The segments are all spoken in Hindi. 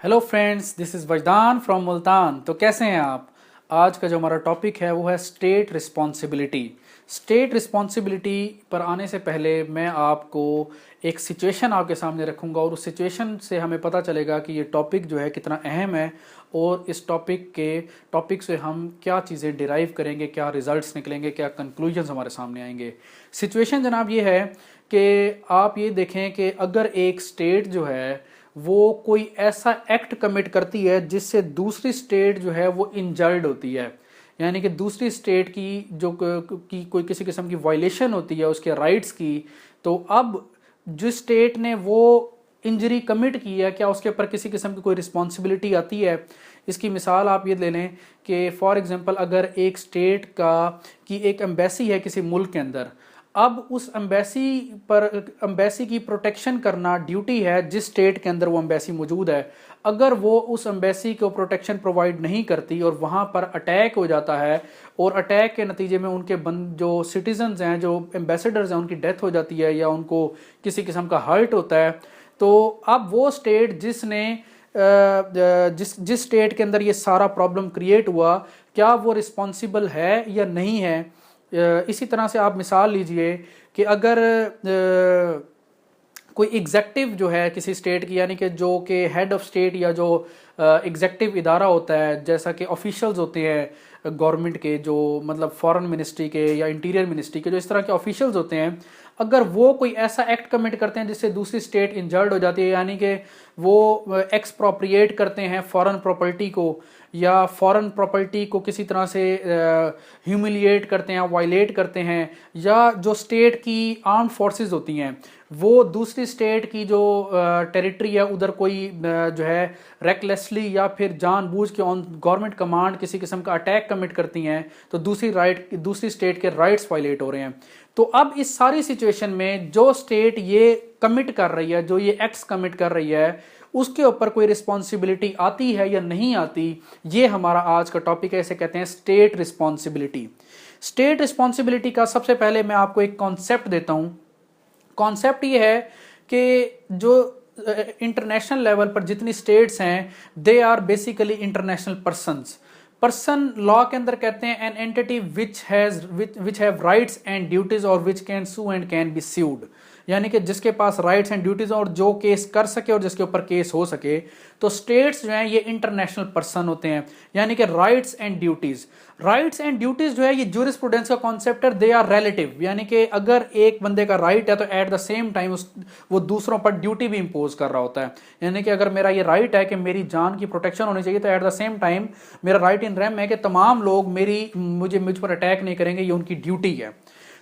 Hello friends, this is Wajdan from Multan. तो कैसे हैं आप? आज का जो हमारा टॉपिक है वो है स्टेट रिस्पॉन्सिबिलिटी। स्टेट रिस्पॉन्सिबिलिटी पर आने से पहले मैं आपको एक सिचुएशन आपके सामने रखूंगा और उस सिचुएशन से हमें पता चलेगा कि ये टॉपिक जो है कितना अहम है और इस टॉपिक से हम क्या चीज़ें डिराइव करेंगे, क्या रिजल्ट्स निकलेंगे, क्या कंक्लूजन्स हमारे सामने आएंगे। सिचुएशन जनाब ये है कि आप ये देखें कि अगर एक स्टेट जो है वो कोई ऐसा एक्ट कमिट करती है जिससे दूसरी स्टेट जो है वो इंजर्ड होती है, यानी कि दूसरी स्टेट की की कोई किसी किस्म की वायलेशन होती है उसके राइट्स की, तो अब जिस स्टेट ने वो इंजरी कमिट की है क्या उसके ऊपर किसी किस्म की कोई रिस्पॉन्सिबिलिटी आती है। इसकी मिसाल आप ये ले लें कि फॉर एग्जांपल अगर एक स्टेट की एक एम्बेसी है किसी मुल्क के अंदर, अब उस एम्बेसी की प्रोटेक्शन करना ड्यूटी है जिस स्टेट के अंदर वो एम्बेसी मौजूद है। अगर वो उस एम्बेसी को प्रोटेक्शन प्रोवाइड नहीं करती और वहाँ पर अटैक हो जाता है और अटैक के नतीजे में उनके जो सिटीजन्स हैं, जो एम्बेसडर्स हैं, उनकी डेथ हो जाती है या उनको किसी किस्म का हर्ट होता है, तो अब वो स्टेट जिस स्टेट के अंदर ये सारा प्रॉब्लम क्रिएट हुआ, क्या वो रिस्पॉन्सिबल है या नहीं है। इसी तरह से आप मिसाल लीजिए कि अगर कोई एग्जेक्टिव जो है किसी स्टेट की, यानी कि जो कि हेड ऑफ स्टेट या जो एग्जेक्टिव इदारा होता है, जैसा कि ऑफिशियल्स होते हैं गवर्नमेंट के, जो मतलब फॉरेन मिनिस्ट्री के या इंटीरियर मिनिस्ट्री के, जो इस तरह के ऑफिशियल्स होते हैं, अगर वो कोई ऐसा एक्ट कमिट करते हैं जिससे दूसरी स्टेट इंजर्ड हो जाती है, यानी कि वो एक्सप्रोप्रिएट करते हैं फॉरेन प्रॉपर्टी को या फॉरेन प्रॉपर्टी को किसी तरह से ह्यूमिलिएट करते हैं, वायलेट करते हैं, या जो स्टेट की आर्म फोर्सेस होती हैं वो दूसरी स्टेट की जो टेरिटरी है उधर कोई जो है रेकलेसली या फिर जानबूझ के ऑन गवर्नमेंट कमांड किसी किस्म का अटैक कमिट करती हैं, तो दूसरी स्टेट के राइट्स वायलेट हो रहे हैं। तो अब इस सारी सिचुएशन में जो स्टेट ये कमिट कर रही है, जो ये एक्ट्स कमिट कर रही है, उसके ऊपर कोई रिस्पॉन्सिबिलिटी आती है या नहीं आती, ये हमारा आज का टॉपिक है। इसे कहते हैं स्टेट रिस्पॉन्सिबिलिटी। स्टेट रिस्पॉन्सिबिलिटी का सबसे पहले मैं आपको एक कॉन्सेप्ट देता हूं। कॉन्सेप्ट ये है कि जो इंटरनेशनल लेवल पर जितनी स्टेट्स हैं, they are basically international person law के अंदर कहते हैं an entity which have rights and duties और which can sue and can be sued, यानी कि जिसके पास राइट्स एंड ड्यूटीज और जो केस कर सके और जिसके ऊपर केस हो सके। तो स्टेट्स जो हैं ये इंटरनेशनल पर्सन होते हैं, यानी कि राइट्स एंड ड्यूटीज जो है ये ज्यूरिस्प्रूडेंस का कॉन्सेप्ट है। दे आर रिलेटिव, यानी कि अगर एक बंदे का राइट है तो एट द सेम टाइम वो दूसरों पर ड्यूटी भी इंपोज कर रहा होता है। यानी कि अगर मेरा ये राइट है कि मेरी जान की प्रोटेक्शन होनी चाहिए, तो एट द सेम टाइम मेरा राइट इन रेम है कि तमाम लोग मुझ पर अटैक नहीं करेंगे, ये उनकी ड्यूटी है।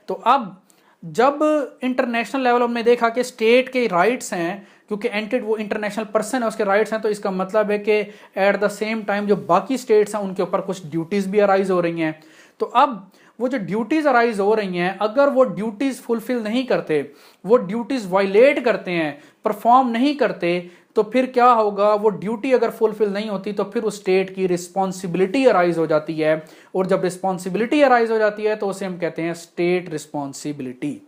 तो अब जब इंटरनेशनल लेवल में देखा कि स्टेट के राइट्स हैं, क्योंकि एंटिटी वो इंटरनेशनल पर्सन है, उसके राइट्स हैं, तो इसका मतलब है कि एट द सेम टाइम जो बाकी स्टेट्स हैं उनके ऊपर कुछ ड्यूटीज भी अराइज हो रही हैं। तो अब वो जो ड्यूटीज अराइज हो रही हैं, अगर वो ड्यूटीज फुलफिल नहीं करते, वो ड्यूटीज वायलेट करते हैं, परफॉर्म नहीं करते, तो फिर क्या होगा, वो ड्यूटी अगर फुलफिल नहीं होती तो फिर उस स्टेट की रिस्पॉन्सिबिलिटी अराइज हो जाती है। और जब रिस्पॉन्सिबिलिटी अराइज हो जाती है तो उसे हम कहते हैं स्टेट रिस्पॉन्सिबिलिटी।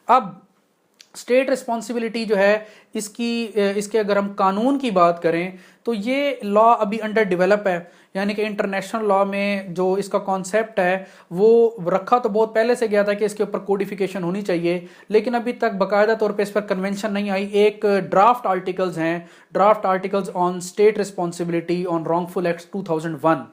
अब स्टेट रिस्पॉन्सिबिलिटी जो है इसके अगर हम कानून की बात करें तो ये लॉ अभी अंडर डेवलप है, यानी कि इंटरनेशनल लॉ में जो इसका कॉन्सेप्ट है वो रखा तो बहुत पहले से गया था कि इसके ऊपर कोडिफिकेशन होनी चाहिए, लेकिन अभी तक बाकायदा तौर पे इस पर कन्वेंशन नहीं आई। एक draft articles on state responsibility on wrongful act 2001,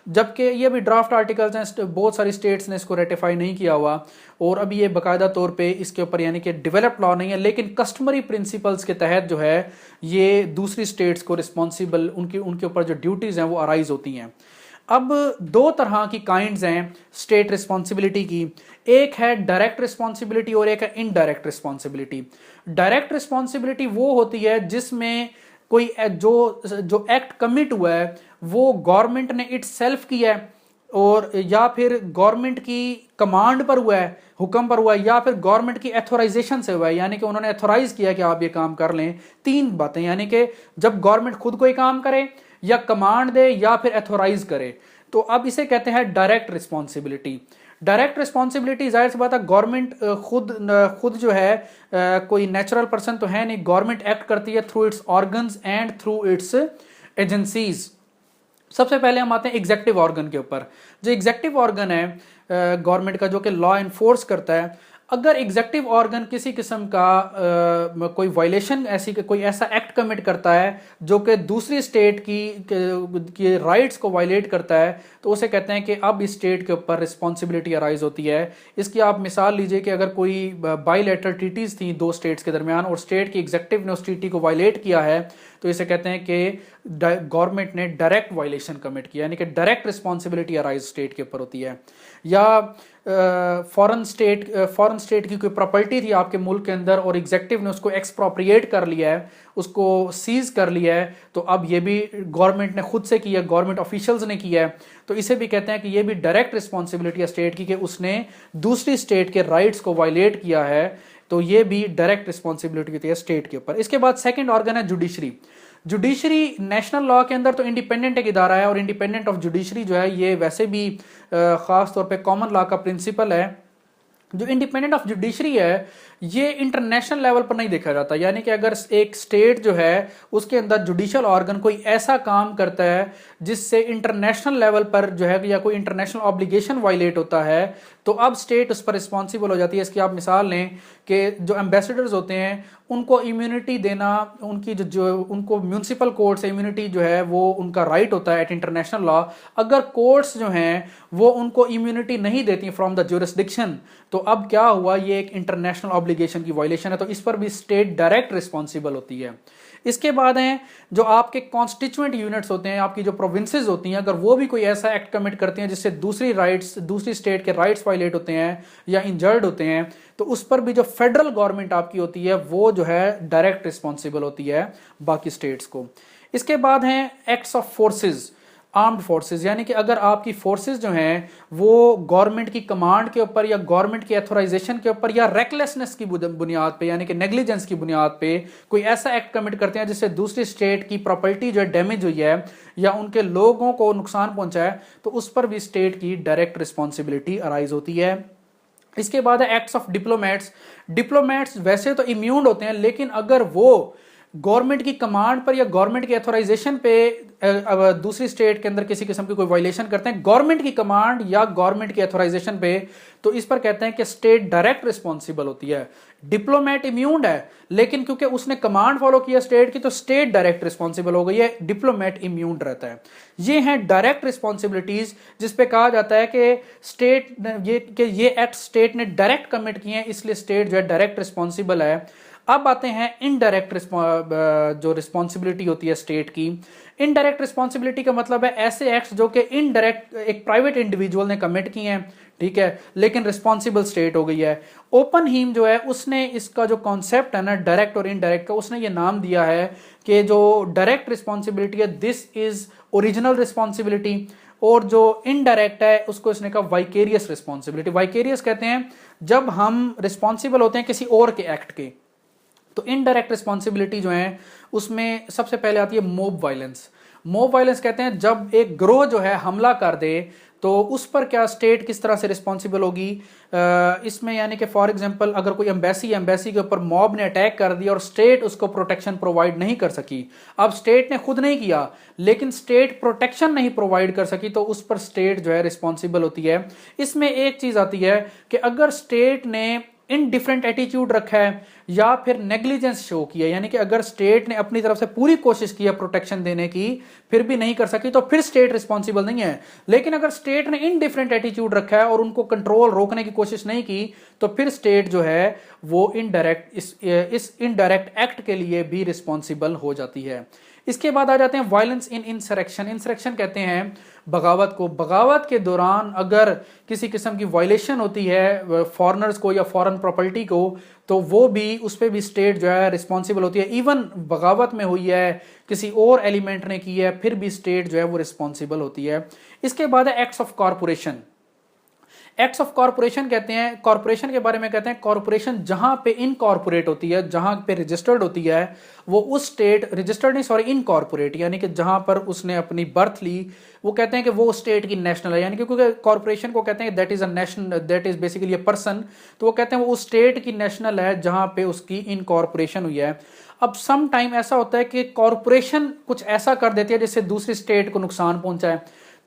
जबकि ये भी ड्राफ्ट आर्टिकल्स हैं, बहुत सारी स्टेट्स ने इसको रेटिफाई नहीं किया हुआ और अभी ये बाकायदा तौर पे इसके ऊपर यानी कि डेवलप्ड लॉ नहीं है, लेकिन कस्टमरी प्रिंसिपल्स के तहत जो है ये दूसरी स्टेट्स को रिस्पॉन्सिबल उनके ऊपर जो ड्यूटीज हैं वो अराइज होती हैं। अब दो तरह की काइंड्स हैं स्टेट रिस्पॉन्सिबिलिटी की, एक है डायरेक्ट रिस्पॉन्सिबिलिटी और एक है इनडायरेक्ट रिस्पॉन्सिबिलिटी। डायरेक्ट रिस्पॉन्सिबिलिटी वो होती है जिसमें कोई जो एक्ट कमिट हुआ है वो गवर्नमेंट ने इट सेल्फ किया है, और या फिर गवर्नमेंट की कमांड पर हुआ है, हुक्म पर हुआ है, या फिर गवर्नमेंट की एथोराइजेशन से हुआ है, यानी कि उन्होंने एथोराइज किया कि आप ये काम कर लें। तीन बातें, यानी कि जब गवर्नमेंट खुद कोई काम करे या कमांड दे या फिर एथोराइज करे, तो अब इसे कहते हैं डायरेक्ट रिस्पॉन्सिबिलिटी। डायरेक्ट रिस्पॉन्सिबिलिटी जाहिर सी बात है गवर्नमेंट खुद जो है कोई नेचुरल पर्सन तो है नहीं, गवर्नमेंट एक्ट करती है through it's organs and through it's agencies. सबसे पहले हम आते हैं एग्जेक्टिव ऑर्गन के ऊपर। जो एग्जेक्टिव ऑर्गन है गवर्नमेंट का, जो कि लॉ इन्फोर्स करता है, अगर एग्जेक्टिव ऑर्गन किसी किस्म का कोई वायलेशन, ऐसी कोई ऐसा एक्ट कमिट करता है जो कि दूसरी स्टेट की राइट्स को वायलेट करता है, तो उसे कहते हैं कि अब इस स्टेट के ऊपर रिस्पॉन्सिबिलिटी अराइज होती है। इसकी आप मिसाल लीजिए कि अगर कोई बाईलैटरल ट्रीटीज थी दो स्टेट्स के दरमियान और स्टेट की एग्जेक्टिव ने उस ट्रीटी को वायलेट किया है, तो इसे कहते हैं कि गवर्नमेंट ने डायरेक्ट वायलेशन कमिट किया, यानी कि डायरेक्ट रिस्पॉन्सिबिलिटी अराइज स्टेट के ऊपर होती है। या फॉरेन स्टेट की कोई प्रॉपर्टी थी आपके मुल्क के अंदर और एग्जेक्टिव ने उसको एक्सप्रोप्रिएट कर लिया है, उसको सीज कर लिया है, तो अब ये भी गवर्नमेंट ने खुद से किया, गवर्नमेंट ऑफिशियल्स ने किया है, तो इसे भी कहते हैं कि ये भी डायरेक्ट रिस्पॉन्सिबिलिटी है स्टेट की कि उसने दूसरी स्टेट के राइट्स को वायलेट किया है, तो ये भी डायरेक्ट रिस्पॉन्सिबिलिटी होती है स्टेट के ऊपर। इसके बाद सेकंड ऑर्गन है जुडिशरी। जुडिशरी नेशनल लॉ के अंदर तो इंडिपेंडेंट एक इदारा है, और इंडिपेंडेंट ऑफ जुडिशरी जो है ये वैसे भी खास तौर पे कॉमन लॉ का प्रिंसिपल है। जो इंडिपेंडेंट ऑफ जुडिशरी है ये इंटरनेशनल लेवल पर नहीं देखा जाता, यानी कि अगर एक स्टेट जो है उसके अंदर जुडिशियल ऑर्गन कोई ऐसा काम करता है जिससे इंटरनेशनल लेवल पर जो है या कोई इंटरनेशनल ऑब्लिगेशन वायलेट होता है, तो अब स्टेट उस पर रिस्पॉन्सिबल हो जाती है। इसकी आप मिसाल लें कि जो एम्बेसडर्स होते हैं उनको इम्यूनिटी देना, उनकी जो उनको म्यूनिसिपल कोर्ट से इम्यूनिटी जो है वो उनका राइट होता है एट इंटरनेशनल लॉ। अगर कोर्ट्स जो हैं वो उनको इम्यूनिटी नहीं देती फ्रॉम द ज्यूरिसडिक्शन, तो अब क्या हुआ, ये एक इंटरनेशनल ऑब्लिगेशन की वायलेशन है, तो इस पर भी स्टेट डायरेक्ट रिस्पॉन्सिबल होती है। इसके बाद हैं जो आपके कॉन्स्टिट्यूएंट यूनिट्स होते हैं, आपकी जो प्रोविंसेस होती हैं, अगर वो भी कोई ऐसा एक्ट कमिट करती हैं जिससे दूसरी स्टेट के राइट्स वायलेट होते हैं या इंजर्ड होते हैं, तो उस पर भी जो फेडरल गवर्नमेंट आपकी होती है वो जो है डायरेक्ट रिस्पॉन्सिबल होती है बाकी स्टेट्स को। इसके बाद हैं acts of forces, armed forces, यानी कि अगर आपकी फोर्सेस जो हैं वो गवर्नमेंट की कमांड के ऊपर या गवर्नमेंट की ऑथराइजेशन के ऊपर या रेकलेसनेस की बुनियाद पे, यानी कि नेग्लिजेंस की बुनियाद पे कोई ऐसा एक्ट कमिट करते हैं जिससे दूसरी स्टेट की प्रॉपर्टी जो है डैमेज हुई है या उनके लोगों को नुकसान पहुंचा है, तो उस पर भी स्टेट की डायरेक्ट रिस्पॉन्सिबिलिटी अराइज होती है। इसके बाद है एक्ट्स ऑफ डिप्लोमेट्स। डिप्लोमेट्स वैसे तो इम्यून होते हैं, लेकिन अगर वो गवर्नमेंट की कमांड पर या गवर्नमेंट की ऑथराइजेशन पे दूसरी स्टेट के अंदर किसी किस्म की कोई वायलेशन करते हैं गवर्नमेंट की कमांड या गवर्नमेंट की ऑथराइजेशन पे, तो इस पर कहते हैं कि स्टेट डायरेक्ट रिस्पॉन्सिबल होती है। डिप्लोमेट इम्यून है, लेकिन क्योंकि उसने कमांड फॉलो किया स्टेट की, तो स्टेट डायरेक्ट रिस्पॉन्सिबल हो गई है, डिप्लोमेट इम्यून रहता है। ये हैं डायरेक्ट रिस्पॉन्सिबिलिटीज जिसपे कहा जाता है कि ये एक्ट स्टेट ने डायरेक्ट कमिट किए हैं, इसलिए स्टेट जो है डायरेक्ट रिस्पॉन्सिबल है। अब आते हैं इनडायरेक्ट जो रिस्पॉन्सिबिलिटी होती है स्टेट की। इनडायरेक्ट रिस्पॉन्सिबिलिटी का मतलब है ऐसे एक्ट्स जो कि इनडायरेक्ट एक प्राइवेट इंडिविजुअल ने कमिट किए हैं, ठीक है, लेकिन रिस्पॉन्सिबल स्टेट हो गई है। ओपन हीम जो है उसने इसका जो कॉन्सेप्ट है ना डायरेक्ट और इनडायरेक्ट का, उसने ये नाम दिया है कि जो डायरेक्ट रिस्पॉन्सिबिलिटी है दिस इज ओरिजिनल रिस्पॉन्सिबिलिटी, और जो इनडायरेक्ट है उसको इसने कहा वाइकेरियस रिस्पॉन्सिबिलिटी। वाइकेरियस कहते हैं जब हम रिस्पॉन्सिबल होते हैं किसी और के एक्ट के। तो इनडायरेक्ट रिस्पॉन्सिबिलिटी जो है उसमें सबसे पहले आती है मोब वायलेंस। मोब वायलेंस कहते हैं जब एक ग्रोह जो है हमला कर दे तो उस पर क्या स्टेट किस तरह से रिस्पॉन्सिबल होगी। इसमें यानी कि फॉर एग्जांपल अगर कोई एम्बेसी के ऊपर मॉब ने अटैक कर दिया और स्टेट उसको प्रोटेक्शन प्रोवाइड नहीं कर सकी, अब स्टेट ने खुद नहीं किया लेकिन स्टेट प्रोटेक्शन नहीं प्रोवाइड कर सकी, तो उस पर स्टेट जो है रिस्पॉन्सिबल होती है। इसमें एक चीज आती है कि अगर स्टेट ने इनडिफरेंट एटीट्यूड रखा है या फिर नेग्लिजेंस शो किया, यानी कि अगर स्टेट ने अपनी तरफ से पूरी कोशिश की है प्रोटेक्शन देने की फिर भी नहीं कर सकी, तो फिर स्टेट रिस्पॉन्सिबल नहीं है। लेकिन अगर स्टेट ने इनडिफरेंट एटीट्यूड रखा है और उनको कंट्रोल रोकने की कोशिश नहीं की, तो फिर स्टेट जो है वो इस इनडायरेक्ट एक्ट के लिए भी रिस्पॉन्सिबल हो जाती है। इसके बाद आ जाते हैं वायलेंस इन इंसरेक्शन। इंसरेक्शन कहते हैं बगावत को। बगावत के दौरान अगर किसी किस्म की वायलेशन होती है फॉरेनर्स को या फॉरेन प्रॉपर्टी को, तो वो भी उस पर भी स्टेट जो है रिस्पॉन्सिबल होती है। इवन बगावत में हुई है, किसी और एलिमेंट ने की है, फिर भी स्टेट जो है वो रिस्पॉन्सिबल होती है। इसके बाद है acts of corporation. Acts of corporation कहते हैं, कॉरपोरेशन के बारे में कहते हैं कॉरपोरेशन जहां पे इनकॉर्पोरेट होती है, जहां पे रजिस्टर्ड होती है, वो उस स्टेट, रजिस्टर्ड नहीं सॉरी इनकॉर्पोरेट, यानी कि जहां पर उसने अपनी बर्थ ली, वो कहते हैं कि वो स्टेट की नेशनल है, यानी कि क्योंकि कॉरपोरेशन को कहते हैं that is a national, that is basically a person, तो वो कहते हैं वो उस स्टेट की नेशनल है जहां पे उसकी इनकॉर्पोरेशन हुई है। अब सम टाइम ऐसा होता है कि कॉरपोरेशन कुछ ऐसा कर देती है जिससे दूसरी स्टेट को नुकसान पहुंचाए,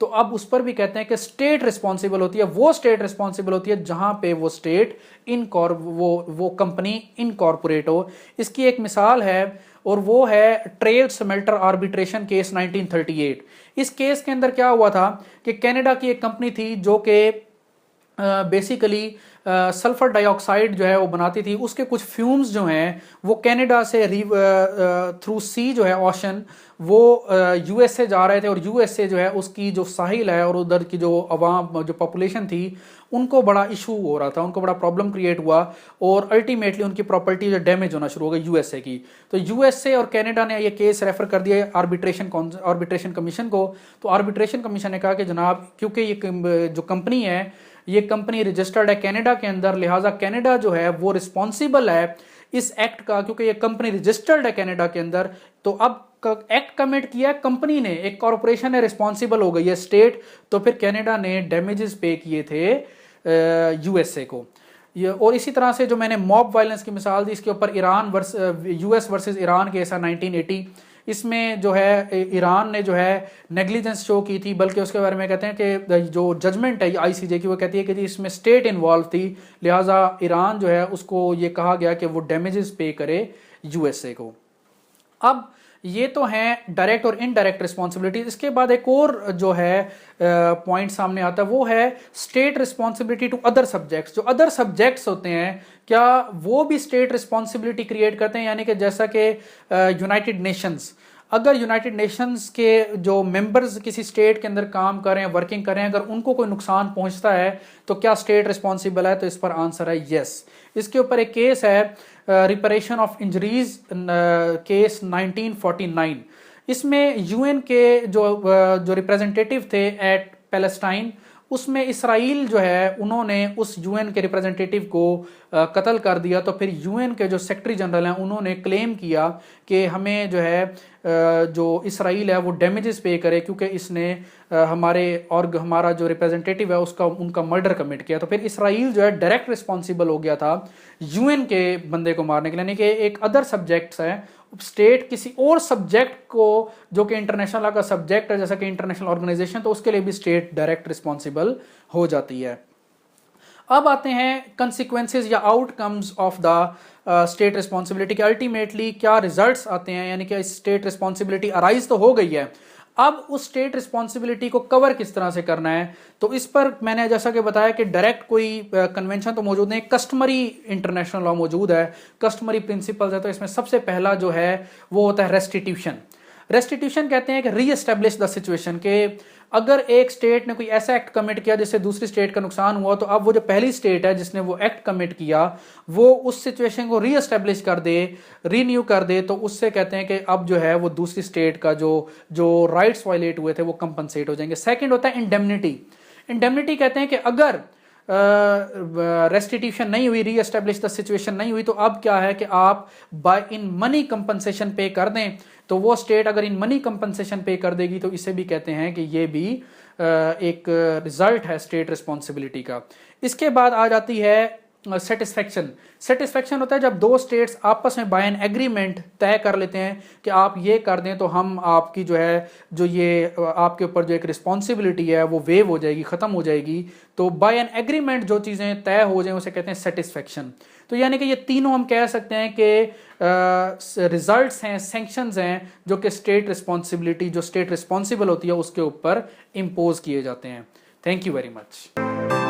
तो अब उस पर भी कहते हैं कि स्टेट रिस्पॉन्सिबल होती है, वो स्टेट रिस्पॉन्सिबल होती है जहां पे वो स्टेट वो कंपनी इनकॉर्पोरेट हो। इसकी एक मिसाल है और वो है ट्रेड स्मेल्टर आर्बिट्रेशन केस 1938। इस केस के अंदर क्या हुआ था कि कनाडा की एक कंपनी थी जो कि बेसिकली सल्फर डाइऑक्साइड जो है वो बनाती थी, उसके कुछ फ्यूम्स जो हैं वो कनाडा से थ्रू सी जो है ओशन वो यूएसए जा रहे थे, और यूएसए जो है उसकी जो साहिल है और उधर की जो अवाम जो पॉपुलेशन थी उनको बड़ा इशू हो रहा था, उनको बड़ा प्रॉब्लम क्रिएट हुआ और अल्टीमेटली उनकी प्रॉपर्टी जो डैमेज होना शुरू हो गई यूएसए की। तो यूएसए और कनाडा ने ये केस रेफर कर दिया आर्बिट्रेशन कमीशन को। तो आर्बिट्रेशन कमीशन ने कहा कि जनाब क्योंकि ये जो कंपनी है ये कंपनी रजिस्टर्ड है कनाडा के अंदर, लिहाजा कनाडा जो है वो रिस्पॉन्सिबल है इस एक्ट का, क्योंकि ये कंपनी रजिस्टर्ड है कनाडा के अंदर। तो अब एक्ट कमिट किया कंपनी ने, एक कॉरपोरेशन है रिस्पॉन्सिबल हो गई है स्टेट, तो फिर कनाडा ने डैमेजेस पे किए थे यूएसए को। और इसी तरह से जो मैंने मॉब वायलेंस की मिसाल दी, इसके ऊपर यूएस वर्सेस ईरान केस है 1980। इसमें जो है ईरान ने जो है नेग्लिजेंस शो की थी, बल्कि उसके बारे में कहते हैं कि जो जजमेंट है आईसीजे की वो कहती है कि जी इसमें स्टेट इन्वॉल्व थी, लिहाजा ईरान जो है उसको ये कहा गया कि वो डैमेजेस पे करे यूएसए को। अब ये तो हैं डायरेक्ट और इनडायरेक्ट रिस्पॉन्सिबिलिटी। इसके बाद एक और जो है पॉइंट सामने आता है वो है state responsibility to other subjects. जो अदर सब्जेक्ट्स होते हैं क्या वो भी स्टेट रिस्पॉन्सिबिलिटी क्रिएट करते हैं, यानी कि जैसा कि यूनाइटेड नेशंस, अगर यूनाइटेड नेशंस के जो मेंबर्स किसी स्टेट के अंदर काम कर रहे हैं, वर्किंग कर रहे हैं, अगर उनको कोई नुकसान पहुंचता है तो क्या स्टेट रिस्पॉन्सिबल है, तो इस पर आंसर है यस। इसके ऊपर एक केस है रिपरेशन ऑफ इंजरीज केस 1949। इसमें यूएन के जो रिप्रेजेंटेटिव थे एट पैलेस्टाइन, उसमें इसराइल जो है उन्होंने उस यूएन के रिप्रेजेंटेटिव को कत्ल कर दिया। तो फिर यूएन के जो सेक्रेटरी जनरल हैं उन्होंने क्लेम किया कि हमें जो है जो इसराइल है वो डैमेजेस पे करे, क्योंकि इसने हमारा जो रिप्रेजेंटेटिव है उनका मर्डर कमिट किया। तो फिर इसराइल जो है डायरेक्ट रिस्पॉन्सिबल हो गया था यूएन के बंदे को मारने के लिए, यानी कि एक अदर सब्जेक्ट्स है, स्टेट किसी और सब्जेक्ट को जो कि इंटरनेशनल का सब्जेक्ट है जैसा कि इंटरनेशनल ऑर्गेनाइजेशन, तो उसके लिए भी स्टेट डायरेक्ट रिस्पॉन्सिबल हो जाती है। अब आते हैं कंसिक्वेंसेस या outcomes of the state responsibility के अल्टीमेटली क्या रिजल्ट्स आते हैं, यानी कि स्टेट रिस्पॉन्सिबिलिटी अराइज तो हो गई है, अब उस स्टेट रिस्पॉन्सिबिलिटी को कवर किस तरह से करना है। तो इस पर मैंने जैसा कि बताया कि डायरेक्ट कोई कन्वेंशन तो मौजूद नहीं, कस्टमरी इंटरनेशनल लॉ मौजूद है, कस्टमरी प्रिंसिपल्स है। तो इसमें सबसे पहला जो है वो होता है रेस्टिट्यूशन। रेस्टिट्यूशन कहते हैं कि री एस्टेब्लिश द सिचुएशन, के अगर एक स्टेट ने कोई ऐसा एक्ट कमिट किया जिससे दूसरी स्टेट का नुकसान हुआ, तो अब वो जो पहली स्टेट है जिसने वो एक्ट कमिट किया वो उस सिचुएशन को री एस्टेब्लिश कर दे, रीन्यू कर दे, तो उससे कहते हैं कि अब जो है वो दूसरी स्टेट का जो राइट्स वायलेट हुए थे वो कंपनसेट हो जाएंगे। सेकेंड होता है इंडेमनिटी। इंडेमनिटी कहते हैं कि अगर रेस्टिट्यूशन नहीं हुई, री एस्टेब्लिश द सिचुएशन नहीं हुई, तो अब क्या है कि आप बाय इन मनी कंपनसेशन पे कर दें। तो वो स्टेट अगर इन मनी कंपनसेशन पे कर देगी तो इसे भी कहते हैं कि ये भी एक रिजल्ट है स्टेट रिस्पॉन्सिबिलिटी का। इसके बाद आ जाती है सेटिस्फेक्शन। सेटिस्फेक्शन होता है जब दो स्टेट्स आपस में बाय एन एग्रीमेंट तय कर लेते हैं कि आप ये कर दें तो हम आपकी जो है जो ये आपके ऊपर जो एक रिस्पॉन्सिबिलिटी है वो वेव हो जाएगी, ख़त्म हो जाएगी। तो बाय एन एग्रीमेंट जो चीज़ें तय हो जाएं उसे कहते हैं सेटिस्फेक्शन। तो यानी कि ये तीनों हम कह सकते हैं कि रिजल्ट्स हैं, सैंक्शंस हैं जो कि स्टेट रिस्पॉन्सिबिलिटी, जो स्टेट रिस्पॉन्सिबल होती है उसके ऊपर इम्पोज किए जाते हैं। Thank you very much.